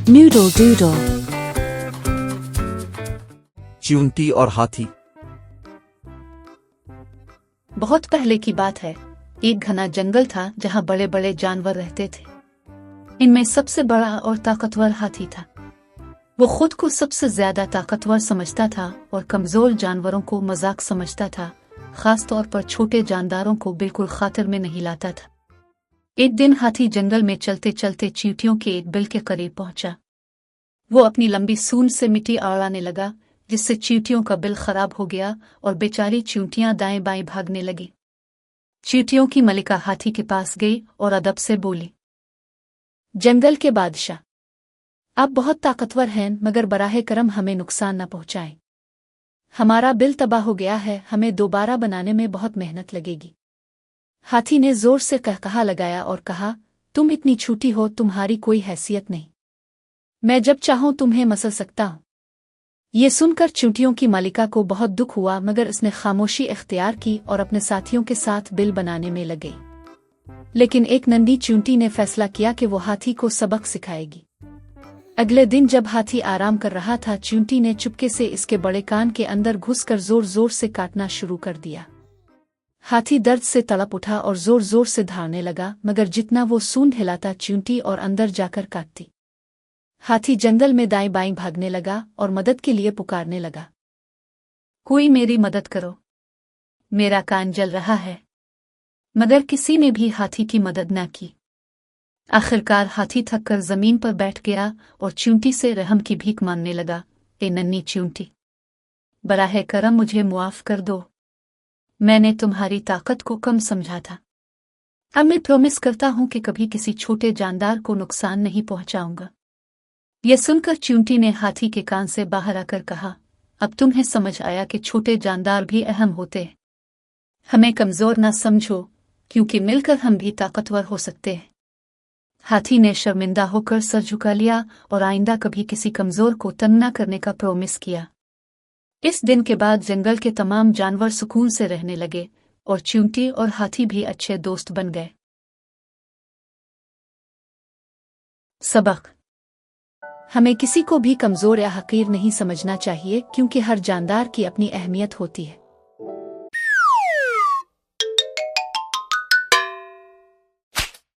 Noodle doodle. चींटी और हाथी। बहुत पहले की बात है। एक घना जंगल था जहाँ बड़े बड़े जानवर रहते थे। इनमें सबसे बड़ा और ताकतवर हाथी था। वो खुद को सबसे ज्यादा ताकतवर समझता था और कमजोर जानवरों को मजाक समझता था, खास तौर पर छोटे जानदारों को बिल्कुल खातिर में नहीं लाता था। एक दिन हाथी जंगल में चलते चलते चींटियों के एक बिल के करीब पहुंचा। वो अपनी लंबी सूंड से मिट्टी अड़ाने लगा, जिससे चींटियों का बिल खराब हो गया और बेचारी चींटियां दाएं बाएं भागने लगी। चींटियों की मलिका हाथी के पास गई और अदब से बोली, जंगल के बादशाह, आप बहुत ताकतवर हैं, मगर बराहे करम हमें नुकसान न पहुंचाएं। हमारा बिल तबाह हो गया है, हमें दोबारा बनाने में बहुत मेहनत लगेगी। हाथी ने जोर से कहकहा लगाया और कहा, तुम इतनी छोटी हो, तुम्हारी कोई हैसियत नहीं। मैं जब चाहूं तुम्हें मसल सकता हूं। ये सुनकर चींटियों की मालिका को बहुत दुख हुआ, मगर उसने खामोशी इख्तियार की और अपने साथियों के साथ बिल बनाने में लग गई। लेकिन एक नंदी चींटी ने फैसला किया कि वो हाथी को सबक सिखाएगी। अगले दिन जब हाथी आराम कर रहा था, चींटी ने चुपके से इसके बड़े कान के अंदर घुसकर जोर जोर से काटना शुरू कर दिया। हाथी दर्द से तड़प उठा और जोर जोर से धाड़ने लगा, मगर जितना वो सूंड हिलाता, चींटी और अंदर जाकर काटती। हाथी जंगल में दाएं बाएं भागने लगा और मदद के लिए पुकारने लगा, कोई मेरी मदद करो, मेरा कान जल रहा है। मगर किसी ने भी हाथी की मदद न की। आखिरकार हाथी थककर जमीन पर बैठ गया और चींटी से रहम की भीख मांगने लगा, ए नन्ही चींटी, बराहे करम मुझे मुआफ कर दो। मैंने तुम्हारी ताकत को कम समझा था। अब मैं प्रॉमिस करता हूं कि कभी किसी छोटे जानदार को नुकसान नहीं पहुंचाऊंगा। यह सुनकर चींटी ने हाथी के कान से बाहर आकर कहा, अब तुम्हें समझ आया कि छोटे जानदार भी अहम होते हैं। हमें कमजोर न समझो, क्योंकि मिलकर हम भी ताकतवर हो सकते हैं। हाथी ने शर्मिंदा होकर सर झुका लिया और आइंदा कभी किसी कमजोर को तंग न करने का प्रॉमिस किया। इस दिन के बाद जंगल के तमाम जानवर सुकून से रहने लगे और चींटी और हाथी भी अच्छे दोस्त बन गए। सबक: हमें किसी को भी कमजोर या हकीर नहीं समझना चाहिए, क्योंकि हर जानदार की अपनी अहमियत होती है।